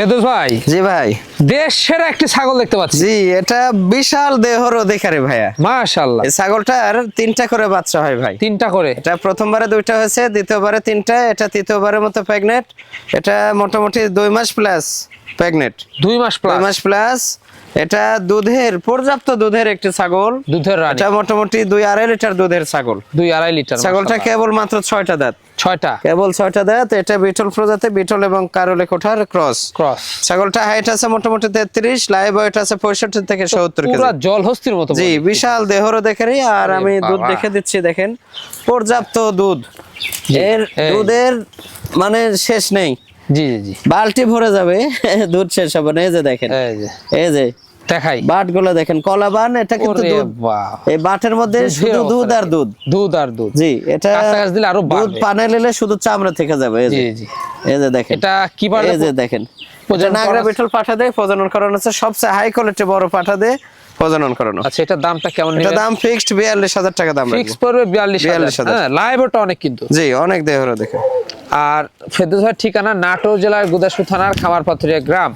ফেরদৌস ভাই, জি ভাই। দেশের একটি ছাগল দেখতে পাচ্ছি। জি, এটা বিশাল দেহর অধিকারী ভাইয়া। মাশাআল্লাহ, এই ছাগলটার 3টা করে বাচ্চা হয় ভাই। 3টা করে। এটা প্রথমবারে 2টা হয়েছে, দ্বিতীয়বারে 3টা, এটা তৃতীয়বারের মতো প্রেগনেন্ট। এটা মোটামুটি 2 মাস প্লাস প্রেগনেন্ট। 2 মাস 2 প্লাস মাস প্লাস। এটা দুধের পর্যাপ্ত দুধের একটি ছাগল। দুধের রানী। এটা মোটামুটি 2-2.5 লিটার দুধের ছাগল। 2-2.5 লিটার। ছাগলটা কেবল মাত্র 6টা দাঁত। 6টা কেবল 6টা দাঁত। এটা বিটল প্রজাতি, বিটল এবং কারলে কোঠার ক্রস। ক্রস। ছাগলটা হাইট আছে মোটামুটি 33, লাইভ ওয়েট আছে 65 থেকে 70 কেজি। পুরো জলহস্তির মতো। জি, বিশাল দেহরও দেখেনি। আর আরে আমি দুধ বাবা। দেখে দিচ্ছি, দেখেন পর্যাপ্ত দুধ। জি, এর এই। দুধের মানে শেষ নেই। জি জি জি, বালতি ভরে যাবে, দুধ শেষ হবে না। এই যে দেখেন, এই যে এই যে দেখাই। বাট গুলো দেখেন, কলা বান। এটা কিন্তু ওরে দুধ। বাহ। এই বাটের মধ্যে দুধের শুধু অবস্থা দুধ আর দেখেন। দুধ। দুধ আর দুধ। জি, এটা কাছাকাছি দিলে আরো দুধ বাড়বে। পানে নিলে শুধু চামড়া থেকে যাবে। এই যে, জি জি, এই যে দেখেন, এটা কি পারলে এই যে দেখেন, প্রজনন নাগরা করা- বিটল পাঠা দেয়, প্রজনন করানো আছে সবচেয়ে হাই কোয়ালিটি বড় পাঠা দিয়ে প্রজনন করানো। আচ্ছা, এটার দামটা কেমন এটা নেবেন? দাম ফিক্সড 42,000 টাকা দাম ফিক্স রাখবো। পড়বে 42,000। 42,000 হ্যাঁ, লাইভ ওটা অনেক কিন্তু। জি, অনেক দেহরও দেখে। আর ফেরদৌস ভাইয়ের ঠিকানা নাটোর জেলার গুদাসপুর থানার খামারপাথুরিয়া গ্রাম।